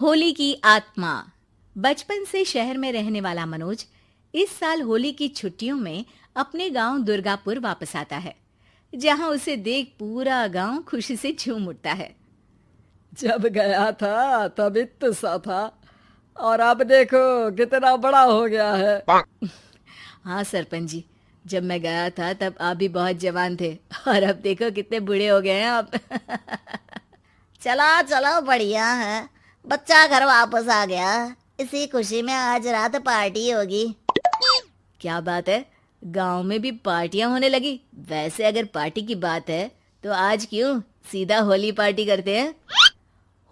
होली की आत्मा। बचपन से शहर में रहने वाला मनोज इस साल होली की छुट्टियों में अपने गांव दुर्गापुर वापस आता है, जहां उसे देख पूरा गांव खुशी से झूम उठता है। जब गया था तब इतना सा था और अब देखो कितना बड़ा हो गया है। हाँ सरपंच जी, जब मैं गया था तब आप भी बहुत जवान थे और अब देखो कितने बूढ़े हो गए हैं आप। चला चलो बढ़िया है। बच्चा घर वापस आ गया। इसी खुशी में आज रात पार्टी होगी। क्या बात है, गांव में भी पार्टियां होने लगी। वैसे अगर पार्टी की बात है तो आज क्यों सीधा होली पार्टी करते हैं।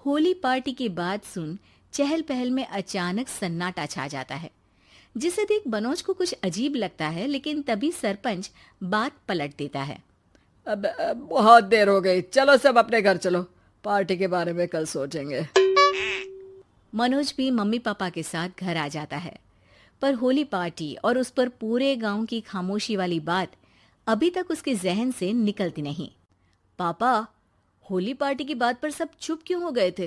होली पार्टी की बात सुन चहल पहल में अचानक सन्नाटा छा जाता है, जिसे देख मनोज को कुछ अजीब लगता है। लेकिन तभी सरपंच बात पलट देता है। अब बहुत देर हो गई, चलो सब अपने घर चलो, पार्टी के बारे में कल सोचेंगे। मनोज भी मम्मी पापा के साथ घर आ जाता है, पर होली पार्टी और उस पर पूरे गांव की खामोशी वाली बात अभी तक उसके जहन से निकलती नहीं। पापा, होली पार्टी की बात पर सब चुप क्यों हो गए थे?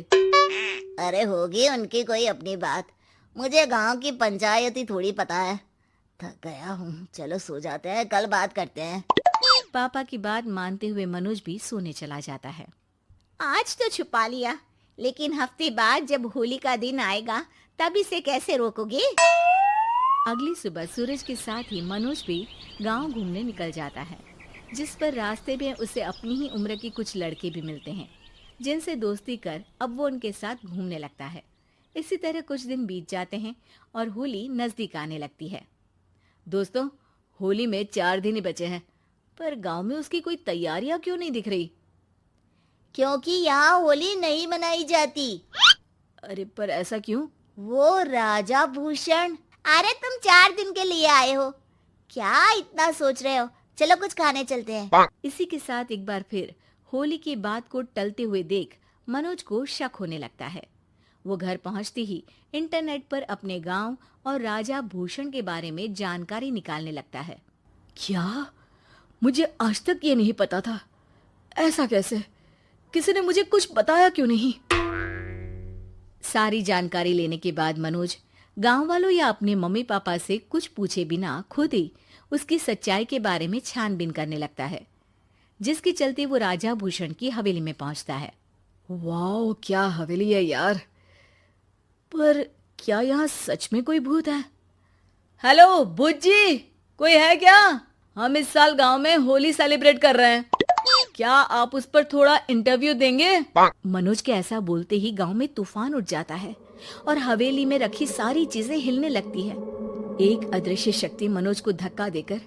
अरे होगी उनकी कोई अपनी बात। मुझे गांव की पंचायत ही थोड़ी पता है। थक गया हूँ, चलो सो जाते हैं, कल बात करते हैं। पापा की बात मानते हुए मनोज भी सोने चला जाता है। आज तो छुपा लिया, लेकिन हफ्ते बाद जब होली का दिन आएगा तब इसे कैसे रोकोगे? अगली सुबह सूरज के साथ ही मनोज भी गांव घूमने निकल जाता है, जिस पर रास्ते में उसे अपनी ही उम्र के कुछ लड़के भी मिलते हैं, जिनसे दोस्ती कर अब वो उनके साथ घूमने लगता है। इसी तरह कुछ दिन बीत जाते हैं और होली नजदीक आने लगती है। दोस्तों, होली में 4 दिन ही बचे हैं, पर गांव में उसकी कोई तैयारियां क्यों नहीं दिख रही? क्योंकि यहाँ होली नहीं मनाई जाती। अरे पर ऐसा क्यों? वो राजा भूषण। अरे तुम 4 दिन के लिए आए हो, क्या इतना सोच रहे हो? चलो कुछ खाने चलते हैं। इसी के साथ एक बार फिर होली की बात को टलते हुए देख मनोज को शक होने लगता है। वो घर पहुंचते ही इंटरनेट पर अपने गांव और राजा भूषण के बारे में जानकारी निकालने लगता है। क्या? मुझे आज तक ये नहीं पता था। ऐसा कैसे? किसी ने मुझे कुछ बताया क्यों नहीं? सारी जानकारी लेने के बाद मनोज गांव वालों या अपने मम्मी पापा से कुछ पूछे बिना खुद ही उसकी सच्चाई के बारे में छानबीन करने लगता है, जिसके चलते वो राजा भूषण की हवेली में पहुंचता है। वाह, क्या हवेली है यार। पर क्या यहाँ सच में कोई भूत है? हेलो भूत जी, कोई है क्या? हम इस साल गांव में होली सेलिब्रेट कर रहे हैं, क्या आप उस पर थोड़ा इंटरव्यू देंगे? मनोज के ऐसा बोलते ही गांव में तूफान उठ जाता है और हवेली में रखी सारी चीजें हिलने लगती है। एक अदृश्य शक्ति मनोज को धक्का देकर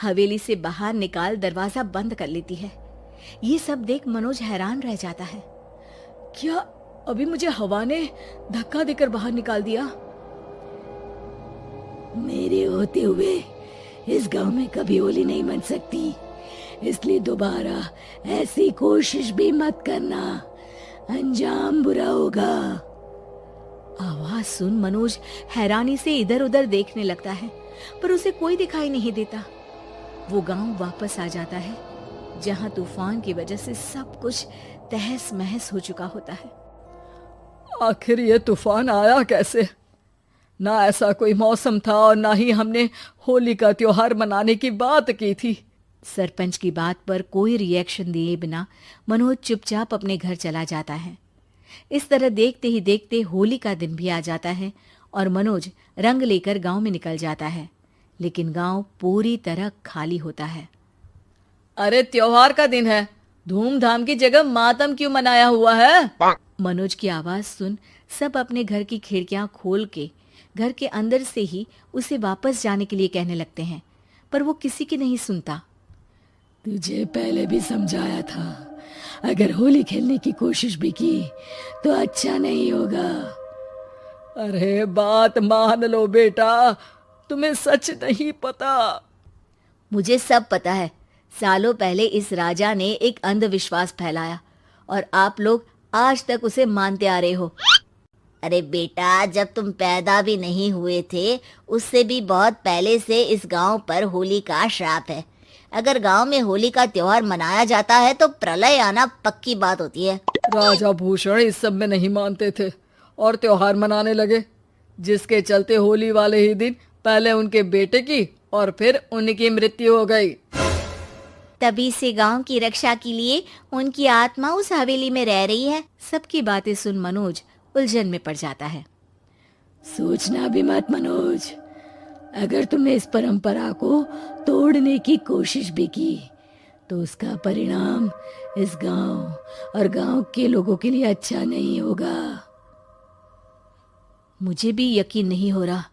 हवेली से बाहर निकाल दरवाजा बंद कर लेती है। ये सब देख मनोज हैरान रह जाता है। क्या अभी मुझे हवा ने धक्का देकर बाहर निकाल दिया? मेरे होते हुए इस गांव में कभी होली नहीं मन सकती, इसलिए दोबारा ऐसी कोशिश भी मत करना, अंजाम बुरा होगा। आवाज सुन मनोज हैरानी से इधर उधर देखने लगता है, पर उसे कोई दिखाई नहीं देता। वो गांव वापस आ जाता है, जहां तूफान की वजह से सब कुछ तहस महस हो चुका होता है। आखिर ये तूफान आया कैसे? ना ऐसा कोई मौसम था और ना ही हमने होली का त्योहार मनाने की बात की थी। सरपंच की बात पर कोई रिएक्शन दिए बिना मनोज चुपचाप अपने घर चला जाता है। इस तरह देखते ही देखते होली का दिन भी आ जाता है और मनोज रंग लेकर गांव में निकल जाता है, लेकिन गांव पूरी तरह खाली होता है। अरे त्योहार का दिन है, धूमधाम की जगह मातम क्यों मनाया हुआ है? मनोज की आवाज सुन सब अपने घर की खिड़कियां खोल के घर के अंदर से ही उसे वापस जाने के लिए कहने लगते हैं, पर वो किसी की नहीं सुनता। तुझे पहले भी समझाया था, अगर होली खेलने की कोशिश भी की तो अच्छा नहीं होगा। अरे बात मान लो बेटा, तुम्हें सच नहीं पता। मुझे सब पता है। सालों पहले इस राजा ने एक अंधविश्वास फैलाया और आप लोग आज तक उसे मानते आ रहे हो। अरे बेटा, जब तुम पैदा भी नहीं हुए थे उससे भी बहुत पहले से इस गांव पर होली का श्राप है। अगर गांव में होली का त्योहार मनाया जाता है तो प्रलय आना पक्की बात होती है। राजा भूषण इस सब में नहीं मानते थे और त्योहार मनाने लगे, जिसके चलते होली वाले ही दिन पहले उनके बेटे की और फिर उनकी मृत्यु हो गई। तभी से गांव की रक्षा के लिए उनकी आत्मा उस हवेली में रह रही है। सबकी बातें सुन मनोज उलझन में पड़ जाता है। सोचना भी मत मनोज, अगर तुमने इस परंपरा को तोड़ने की कोशिश भी की तो उसका परिणाम इस गांव और गांव के लोगों के लिए अच्छा नहीं होगा। मुझे भी यकीन नहीं हो रहा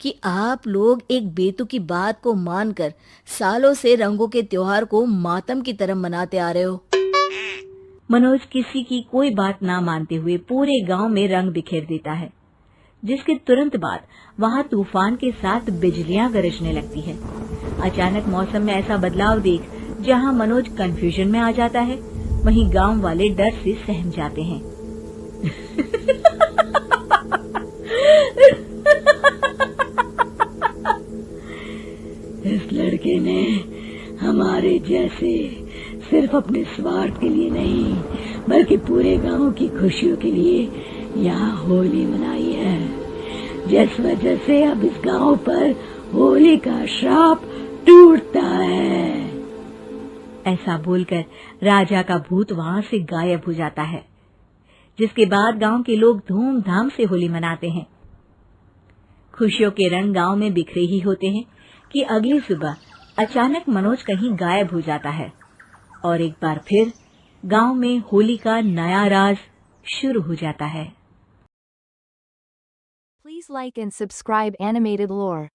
कि आप लोग एक बेतुकी बात को मानकर सालों से रंगों के त्योहार को मातम की तरह मनाते आ रहे हो। मनोज किसी की कोई बात ना मानते हुए पूरे गांव में रंग बिखेर देता है, जिसके तुरंत बाद वहां तूफान के साथ बिजलियां गरजने लगती है। अचानक मौसम में ऐसा बदलाव देख जहां मनोज कंफ्यूजन में आ जाता है, वहीं गांव वाले डर से सहम जाते हैं। इस लड़के ने हमारे जैसे सिर्फ अपने स्वार्थ के लिए नहीं बल्कि पूरे गांव की खुशियों के लिए यहाँ होली मनाई है, जिस वजह से अब इस गांव पर होली का श्राप टूटता है। ऐसा बोलकर राजा का भूत वहां से गायब हो जाता है, जिसके बाद गांव के लोग धूमधाम से होली मनाते हैं। खुशियों के रंग गांव में बिखरे ही होते हैं कि अगली सुबह अचानक मनोज कहीं गायब हो जाता है और एक बार फिर गांव में होली का नया राज शुरू हो जाता है। Please like and subscribe Animated Lore.